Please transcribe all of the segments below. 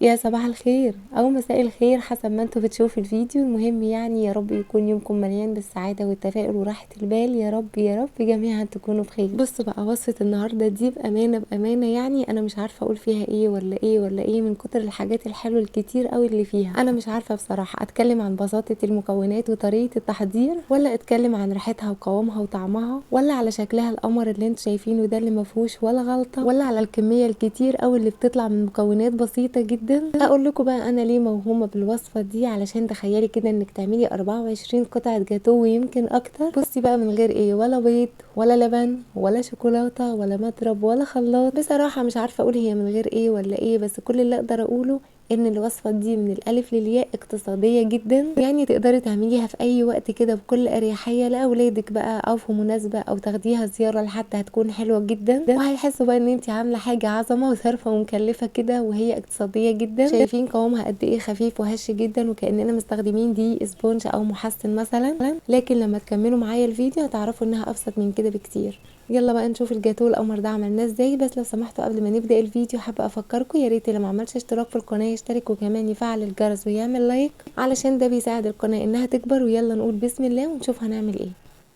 يا صباح الخير او مساء الخير حسب ما انتوا بتشوفوا الفيديو. المهم يعني يا رب يكون يومكم مليان بالسعاده والتفاؤل وراحه البال، يا رب يا رب جميعا تكونوا بخير. بصوا بقى وصفه النهارده دي بامانه يعني انا مش عارفه اقول فيها ايه ولا ايه من كتر الحاجات الحلوه الكتير قوي اللي فيها. انا مش عارفه بصراحه اتكلم عن بساطه المكونات وطريقه التحضير، ولا اتكلم عن ريحتها وقوامها وطعمها، ولا على شكلها القمر اللي انتوا شايفينه ده اللي مفهوش ولا غلطه، ولا على الكميه الكتير قوي اللي بتطلع من مكونات بسيطه جدا. اقول لكم بقى انا ليه موهومه بالوصفه دي، علشان تخيلي كده انك تعملي 24 قطعه جاتو ويمكن اكتر. بصي بقى من غير ايه، ولا بيض ولا لبن ولا شوكولاته ولا مضرب ولا خلاط. بصراحه مش عارفه اقول هي من غير ايه ولا ايه، بس كل اللي اقدر اقوله ان الوصفه دي من الالف للياء اقتصاديه جدا، يعني تقدري تعمليها في اي وقت كده بكل اريحيه لاولادك بقى، او في مناسبه، او تاخديها زياره لحد، هتكون حلوه جدا وهيحسوا بقى ان انت عامله حاجه عظمه وصارفه ومكلفه كده، وهي اقتصاديه جدا. شايفين قوامها قد ايه خفيف وهش جدا، وكاننا مستخدمين دي اسبونج او محسن مثلا. لكن لما تكملوا معايا الفيديو هتعرفوا انها ابسط من كده بكتير. يلا بقى نشوف الجاتوه القمر ده عملناه ازاي. بس لو سمحتوا قبل ما نبدا الفيديو حابه افكركم، يا ريت اللي ما عملش اشتراك في القناه يشترك، وكمان يفعل الجرس ويعمل لايك علشان ده بيساعد القناه انها تكبر. ويلا نقول بسم الله ونشوف هنعمل ايه.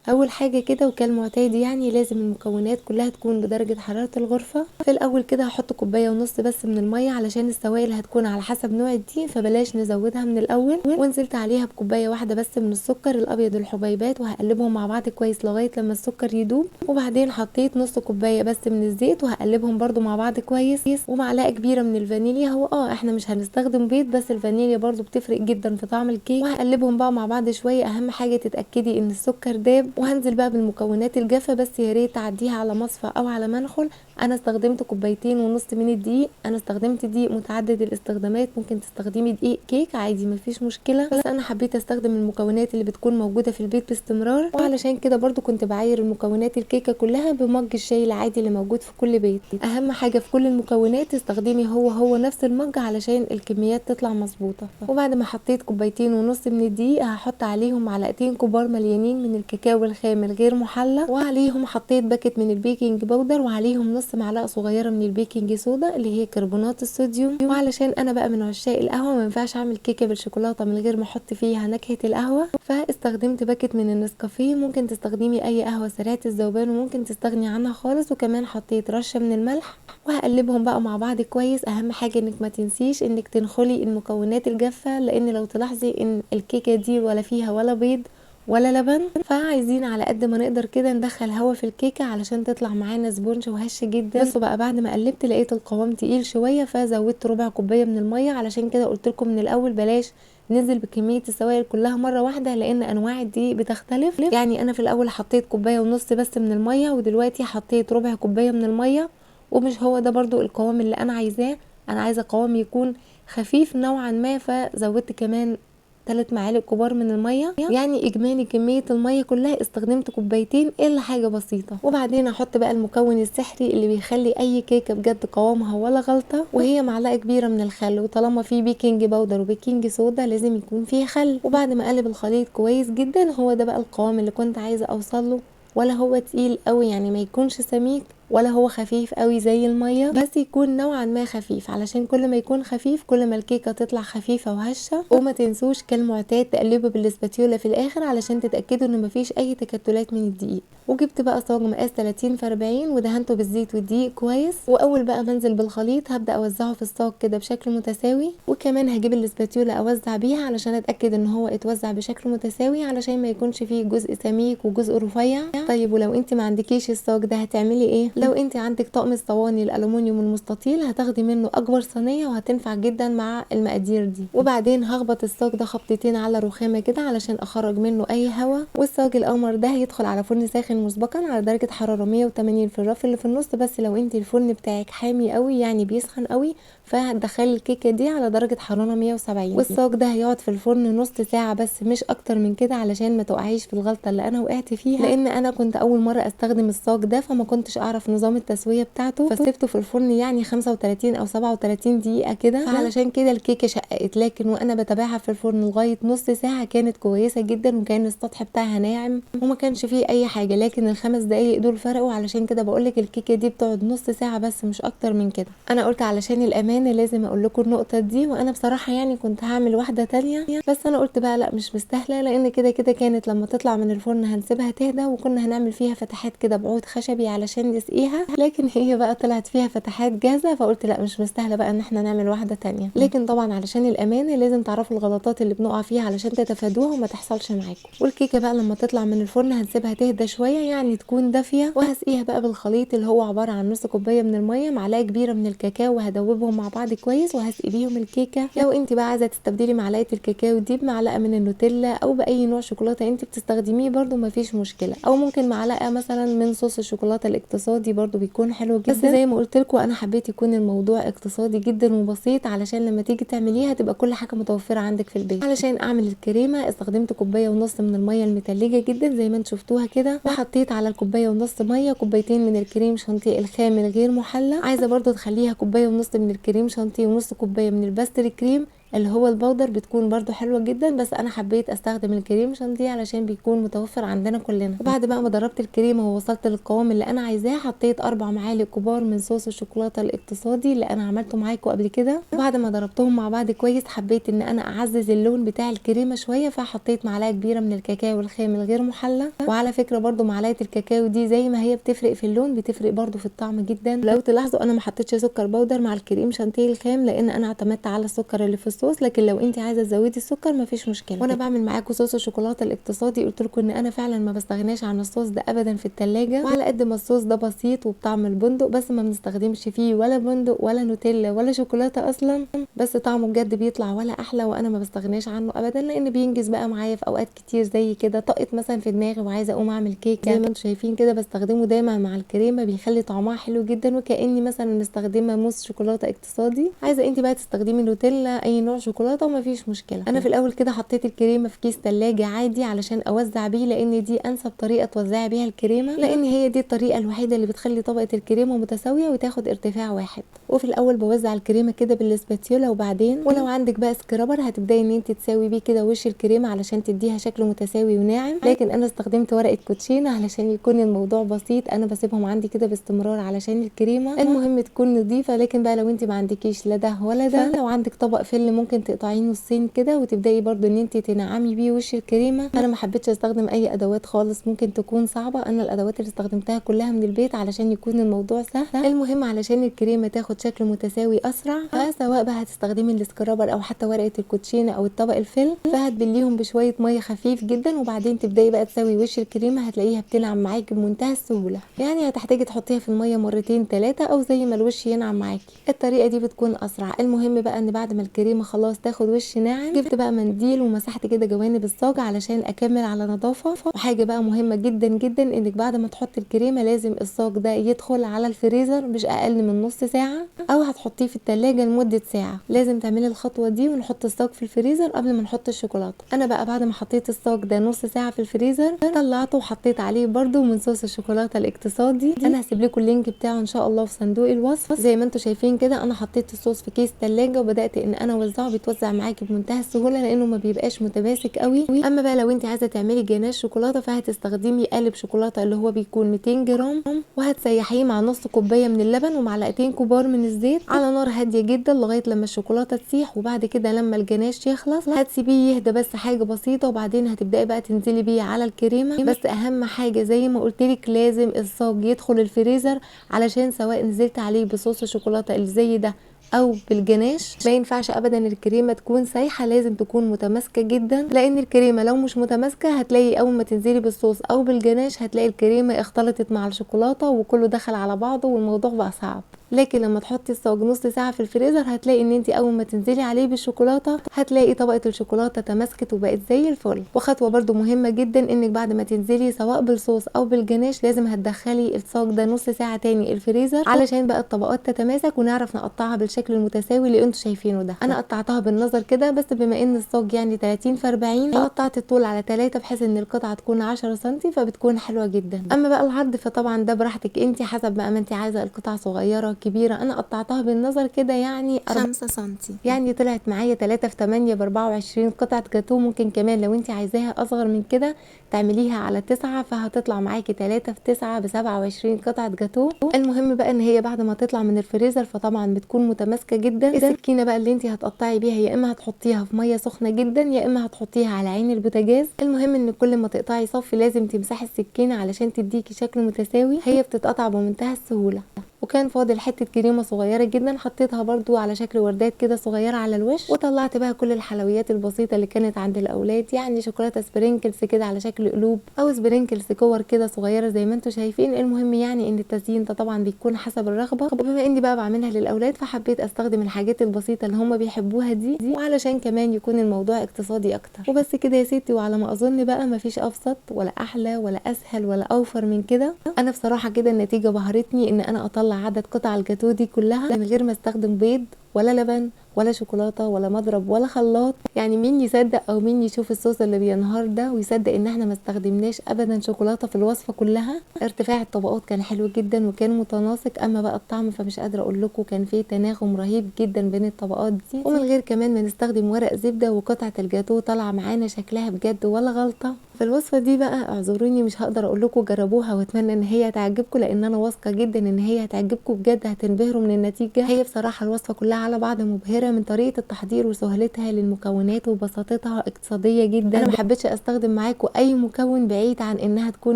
اول حاجه كده وكالمعتاد يعني لازم المكونات كلها تكون بدرجه حراره الغرفه. في الاول كده هحط كوبايه ونص بس من الميه، علشان السوائل هتكون على حسب نوع الدقيق فبلاش نزودها من الاول. ونزلت عليها بكوبايه واحده بس من السكر الابيض الحبيبات، وهقلبهم مع بعض كويس لغايه لما السكر يدوب. وبعدين حطيت نص كوبايه بس من الزيت وهقلبهم برده مع بعض كويس، ومعلقه كبيره من الفانيليا. هو احنا مش هنستخدم بيض، بس الفانيليا برده بتفرق جدا في طعم الكيك. وهقلبهم بقى مع بعض شويه، اهم حاجه تتاكدي ان السكر داب. وهنزل بقى بالمكونات الجافه، بس يا ريت تعديها على مصفى او على منخل. انا استخدمت كوبايتين ونص من الدقيق، انا استخدمت دقيق متعدد الاستخدامات، ممكن تستخدمي دقيق كيك عادي مفيش مشكله، بس انا حبيت استخدم المكونات اللي بتكون موجوده في البيت باستمرار. وعلشان كده برضو كنت بعاير المكونات الكيكه كلها بمج الشاي العادي اللي موجود في كل بيت. اهم حاجه في كل المكونات تستخدمي هو نفس المج علشان الكميات تطلع مظبوطه. وبعد ما حطيت كوبايتين ونص من الدقيق هحط عليهم معلقتين كبار مليانين من الكاكاو الخام الغير محلى، وعليهم حطيت باكت من البيكنج باودر، وعليهم نص معلقه صغيره من البيكنج صودا اللي هي كربونات الصوديوم. وعلشان انا بقى من عشاق القهوه ما ينفعش اعمل كيكه بالشوكولاته من غير ما احط فيها نكهه القهوه، فاستخدمت باكت من النسكافيه. ممكن تستخدمي اي قهوه سريعه الذوبان وممكن تستغني عنها خالص. وكمان حطيت رشه من الملح، وهقلبهم بقى مع بعض كويس. اهم حاجه انك ما تنسيش انك تنخلي المكونات الجافه، لان لو تلاحظي ان الكيكه دي ولا فيها ولا بيض ولا لبن، فعايزين على قد ما نقدر كده ندخل هوا في الكيكه علشان تطلع معانا سبونج وهش جدا. بس بقى بعد ما قلبت لقيت القوام تقيل شويه، فزودت ربع كوبايه من الميه. علشان كده قلت لكم من الاول بلاش ننزل بكميه السوائل كلها مره واحده، لان انواع الدقيق بتختلف. يعني انا في الاول حطيت كوبايه ونص بس من الميه، ودلوقتي حطيت ربع كوبايه من الميه، ومش هو ده برضو القوام اللي انا عايزاه. انا عايزه قوام يكون خفيف نوعا ما، فزودت كمان 3 معالق كبار من الميه. يعني اجمالي كميه الميه كلها استخدمت كوبايتين الا حاجه بسيطه. وبعدين احط بقى المكون السحري اللي بيخلي اي كيكه بجد قوامها ولا غلطه، وهي معلقه كبيره من الخل. وطالما في بيكنج باودر وبيكنج صودا لازم يكون فيه خل. وبعد ما اقلب الخليط كويس جدا، هو ده بقى القوام اللي كنت عايزه اوصله. ولا هو تقيل قوي يعني ما يكونش سميك، ولا هو خفيف قوي زي الميه، بس يكون نوعا ما خفيف، علشان كل ما يكون خفيف كل ما الكيكه تطلع خفيفه وهشه. وما تنسوش كالمعتاد تقلبوا بالاسباتيولا في الاخر علشان تتاكدوا ان مفيش اي تكتلات من الدقيق. وجبت بقى صاج مقاس 30 في 40 ودهنته بالزيت والدقيق كويس. واول بقى منزل بالخليط هبدا اوزعه في الصاج كده بشكل متساوي، وكمان هجيب الاسباتيولا اوزع بيها علشان اتاكد ان هو اتوزع بشكل متساوي، علشان ما يكونش فيه جزء سميك وجزء رفيع. طيب ولو انت ما عندكيش الصاج ده هتعملي ايه؟ لو انت عندك طقم الصواني الالومنيوم المستطيل هتاخدي منه اكبر صينيه وهتنفع جدا مع المقادير دي. وبعدين هخبط الصاج ده خبطتين على رخامه كده علشان اخرج منه اي هواء. والصاج القمر ده هيدخل على فرن ساخن مسبقا على درجه حراره 180 في الرف اللي في النص. بس لو انت الفرن بتاعك حامي قوي يعني بيسخن قوي، فهتدخلي الكيكه دي على درجه حراره 170. والصاج ده هيقعد في الفرن نص ساعه بس مش اكتر من كده، علشان ما تقعيش في الغلطه اللي انا وقعت فيها، لان انا كنت اول مره استخدم الصاج ده فما كنتش اعرف نظام التسويه بتاعته، فسبته في الفرن يعني 35 او 37 دقيقه كده، فعلشان كده الكيكه شققت. لكن وانا بتابعها في الفرن لغايه نص ساعه كانت كويسه جدا، وكان السطح بتاعها ناعم وما كانش فيه اي حاجه. لكن الخمس دقايق دول فرقوا، علشان كده بقولك الكيكه دي بتقعد نص ساعه بس مش اكتر من كده. انا قلت علشان الامان للامانه لازم اقول لكم النقطه دي، وانا بصراحه يعني كنت هعمل واحده تانية بس انا قلت بقى لا مش مستاهله، لان كده كده كانت لما تطلع من الفرن هنسيبها تهدى، وكنا هنعمل فيها فتحات كده بعود خشبي علشان نسقيها، لكن هي بقى طلعت فيها فتحات جاهزه، فقلت لا مش مستاهله بقى ان احنا نعمل واحده تانية. لكن طبعا علشان الامانه لازم تعرفوا الغلطات اللي بنقع فيها علشان تتفادوها وما تحصلش معاكم. والكيكه بقى لما تطلع من الفرن هنسيبها تهدى شويه يعني تكون دافيه، وهسقيها بقى بالخليط اللي هو عباره عن نص كوبايه من الميه، معلقه كبيره من الكاكاو، وهدوبهم مع بعض كويس وهسقي بيهم الكيكه. لو انت بقى عايزه تستبدلي معلقه الكاكاو دي بمعلقه من النوتيلا او باي نوع شوكولاته انت بتستخدميه برده مفيش مشكله، او ممكن معلقه مثلا من صوص الشوكولاته الاقتصادي برده بيكون حلو جدا. بس زي ما قلت لكم انا حبيت يكون الموضوع اقتصادي جدا وبسيط علشان لما تيجي تعمليها تبقى كل حاجه متوفره عندك في البيت. علشان اعمل الكريمه استخدمت كوبايه ونص من الميه المتلجه جدا زي ما انتم شفتوها كده، وحطيت على الكوبايه ونص ميه كوبايتين من الكريم شانتيه الخام الغير محلى. عايزه برده تخليها كوبايه ونص من الكريم شانتيه ونص كوبايه من الباستري كريم اللي هو البودر، بتكون برده حلوه جدا، بس انا حبيت استخدم الكريم شانتيه علشان بيكون متوفر عندنا كلنا. وبعد بقى ما ضربت الكريمه ووصلت للقوام اللي انا عايزاه حطيت 4 معالق كبار من صوص الشوكولاته الاقتصادي اللي انا عملته معاكم قبل كده. وبعد ما ضربتهم مع بعض كويس حبيت ان انا اعزز اللون بتاع الكريمه شويه، فحطيت معلقه كبيره من الكاكاو الخام الغير محلى. وعلى فكره برده معلقه الكاكاو دي زي ما هي بتفرق في اللون بتفرق برده في الطعم جدا. لو تلاحظوا انا ما حطيتش سكر بودر مع الكريم شانتيه الخام لان انا اعتمدت على السكر اللي في الصوص، لكن لو انت عايزه تزودي السكر مفيش مشكله. وانا بعمل معاكم صوص الشوكولاته الاقتصادي قلت لكم ان انا فعلا ما بستغناش عن الصوص ده ابدا في التلاجة، وعلى قد ما الصوص ده بسيط وبطعم البندق بس ما بنستخدمش فيه ولا بندق ولا نوتيلا ولا شوكولاته اصلا، بس طعمه بجد بيطلع ولا احلى، وانا ما بستغناش عنه ابدا لان بينجز بقى معايا في اوقات كتير زي كده طقت مثلا في دماغي وعايزه اقوم اعمل كيكه زي ما انتم شايفين كده، بستخدمه دايما مع الكريمه بيخلي طعمها حلو جدا وكاني مثلا مستخدمه موس شوكولاته اقتصادي. عايزه انت بقى تستخدمي نوتيلا اي نوع شوكولاته ومفيش مشكله. انا في الاول كده حطيت الكريمه في كيس تلاجة عادي علشان اوزع بيه، لان دي انسب طريقه توزعي بيها الكريمه، لان هي دي الطريقه الوحيده اللي بتخلي طبقه الكريمه متساويه وتاخد ارتفاع واحد. وفي الاول بوزع الكريمه كده بالسباتيولا، وبعدين ولو عندك بقى سكرابر هتبداي ان انت تساوي بيه كده وش الكريمه علشان تديها شكل متساوي وناعم، لكن انا استخدمت ورقه كوتشينه علشان يكون الموضوع بسيط. انا بسيبهم عندي كده باستمرار علشان الكريمه المهم تكون نظيفه، لكن بقى لو انت ما عندكيش لا ده ولا ده، لو عندك طبق فل ممكن تقطعيه نصين كده وتبداي برضو ان انت تنعمي بيه وش الكريمه. انا ما حبيتش استخدم اي ادوات خالص ممكن تكون صعبه، انا الادوات اللي استخدمتها كلها من البيت علشان يكون الموضوع سهل. المهم علشان الكريمه تاخد شكل متساوي اسرع، سواء بقى هتستخدمي السكرابر او حتى ورقه الكوتشينه او الطبق الفل، فهتبليهم بشويه ميه خفيف جدا وبعدين تبداي بقى تسوي وش الكريمه، هتلاقيها بتنعم معاكي بمنتهى السهوله، يعني هتحتاجي تحطيها في الميه مرتين 3 او زي ما الوش ينعم معاكي، الطريقه دي بتكون اسرع. المهم بقى ان بعد ما الكريمه خلاص تاخد وش ناعم جبت بقى منديل ومسحت كده جوانب الصاج علشان اكمل على نظافه. وحاجه بقى مهمه جدا جدا انك بعد ما تحطي الكريمه لازم الصاج ده يدخل على الفريزر مش اقل من نص ساعه، او هتحطيه في التلاجة لمده ساعه. لازم تعملي الخطوه دي ونحط الصاج في الفريزر قبل ما نحط الشوكولاته. انا بقى بعد ما حطيت الصاج ده نص ساعه في الفريزر طلعته وحطيت عليه برده من صوص الشوكولاته الاقتصادي. انا هسيب لكم اللينك بتاعه ان شاء الله في صندوق الوصف. زي ما انتم شايفين كده انا حطيت الصوص في كيس تلاجة وبدات ان انا اوزعه، بيتوزع معاكي بمنتهى السهوله لانه ما بيبقاش متماسك قوي. اما بقى لو انت عايزه تعملي جناش شوكولاته فهتستخدمي قالب شوكولاته اللي هو بيكون 200 جرام، وهتسيحيه مع نص كوبايه من اللبن ومعلقتين كبار من الزيت على نار هاديه جدا لغايه لما الشوكولاته تسيح. وبعد كده لما الجناش يخلص هتسيبيه يهدى بس حاجه بسيطه، وبعدين هتبداي بقى تنزلي بيه على الكريمه. بس اهم حاجه زي ما قلت لك لازم الصاج يدخل الفريزر علشان سواء نزلت عليه بصوص الشوكولاته اللي زي ده او بالجناش ما ينفعش ابدا الكريمه تكون سايحه، لازم تكون متماسكه جدا، لان الكريمه لو مش متماسكه هتلاقي اول ما تنزلي بالصوص او بالجناش هتلاقي الكريمه اختلطت مع الشوكولاته وكله دخل على بعضه والموضوع بقى صعب. لكن لما تحطي الصاج نص ساعه في الفريزر هتلاقي ان انت اول ما تنزلي عليه بالشوكولاته هتلاقي طبقه الشوكولاته تماسكت وبقت زي الفل. وخطوه برده مهمه جدا انك بعد ما تنزلي سواء بالصوص او بالجناش لازم هتدخلي الصاج ده نص ساعه تاني الفريزر علشان بقى الطبقات تتماسك ونعرف نقطعها بالشكل المتساوي اللي انتوا شايفينه ده. انا قطعتها بالنظر كده، بس بما ان الصاج يعني 30 في 40 قطعت الطول على 3 بحيث ان القطعه تكون 10 سم فبتكون حلوه جدا. اما بقى العرض فطبعا ده براحتك انت حسب بقى ما انت عايزه القطع صغيره كبيره، انا قطعتها بالنظر كده يعني 5 سنتي، يعني طلعت معايا 3 في 8 ب 24 قطعه جاتوه. ممكن كمان لو انت عايزاها اصغر من كده تعمليها على 9، فهتطلع معاكي 3 في 9 ب 27 قطعه جاتوه. المهم بقى ان هي بعد ما تطلع من الفريزر فطبعا بتكون متماسكه جدا. السكينه بقى اللي انت هتقطعي بيها يا اما هتحطيها في ميه سخنه جدا يا اما هتحطيها على عين البوتاجاز. المهم ان كل ما تقطعي صف لازم تمسحي السكينه علشان تديكي شكل متساوي. هي بتتقطع بمنتهى السهوله. وكان فاضل حته كريمه صغيره جدا، حطيتها برضو على شكل وردات كده صغيره على الوش. وطلعت بقى كل الحلويات البسيطه اللي كانت عند الاولاد، يعني شوكولاته سبرينكلز كده على شكل قلوب او سبرينكلز كور كده صغيره زي ما انتم شايفين. المهم يعني ان التزيين ده طبعا بيكون حسب الرغبه، وبما اني بقى بعملها للاولاد فحبيت استخدم الحاجات البسيطه اللي هم بيحبوها دي وعلشان كمان يكون الموضوع اقتصادي اكتر. وبس كده يا ستي، وعلى ما اظن بقى مفيش ابسط ولا احلى ولا اسهل ولا اوفر من كده. انا بصراحه كده النتيجه بهرتني ان انا اطلع عدد قطع الجاتوه دي كلها من غير ما استخدم بيض ولا لبن ولا شوكولاته ولا مضرب ولا خلاط. يعني مين يصدق او مين يشوف الصوص اللي بينهار ده ويصدق ان احنا ما استخدمناش ابدا شوكولاته في الوصفه كلها. ارتفاع الطبقات كان حلو جدا وكان متناسق، اما بقى الطعم فمش قادره اقول لكم، كان فيه تناغم رهيب جدا بين الطبقات دي. ومن غير كمان ما نستخدم ورق زبده، وقطعه الجاتوه طالعه معانا شكلها بجد ولا غلطه. في الوصفه دي بقى اعذروني مش هقدر اقول لكم جربوها واتمنى ان هي تعجبكم، لان انا واثقه جدا ان هي هتعجبكم بجد، هتنبهروا من النتيجه. هي بصراحه الوصفه كلها على بعض مبهره من طريقه التحضير وسهولتها للمكونات وبساطتها اقتصاديه جدا. انا ما حبيتش استخدم معاكم اي مكون بعيد عن انها تكون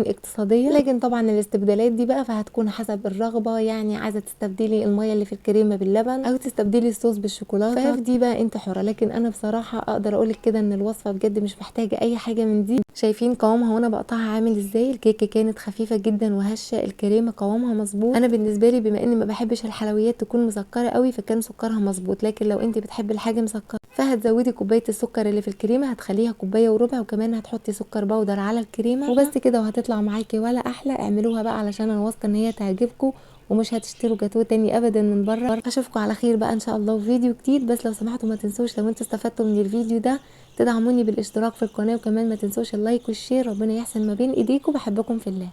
اقتصاديه، لكن طبعا الاستبدالات دي بقى فهتكون حسب الرغبه. يعني عايزه تستبدلي الميه اللي في الكريمه باللبن او تستبدلي الصوص بالشوكولاته، ففي دي بقى انت حره. لكن انا بصراحه اقدر اقولك كده ان الوصفه بجد مش محتاجه اي حاجه من دي. شايفين قوامها وانا بقطعها عامل ازاي؟ الكيكه كانت خفيفه جدا وهشه، الكريمه قوامها مظبوط. انا بالنسبه لي بما اني ما بحبش الحلويات تكون مسكره قوي فكان سكرها مظبوط، لكن لو انت بتحبي الحاجه مسكره فهتزودي كوبايه السكر اللي في الكريمه، هتخليها كوبايه وربع، وكمان هتحطي سكر بودر على الكريمه وبس كده وهتطلع معاكي ولا احلى. اعملوها بقى علشان انا واثقه ان هي تعجبكم ومش هتشتروا جاتوه تاني ابدا من بره. اشوفكم على خير بقى ان شاء الله في فيديو جديد. بس لو سمحتوا ما تنسوش لو انتوا استفدتوا من الفيديو ده تدعموني بالاشتراك في القناه، وكمان ما تنسوش اللايك والشير. ربنا يحسن ما بين ايديكم، بحبكم في الله.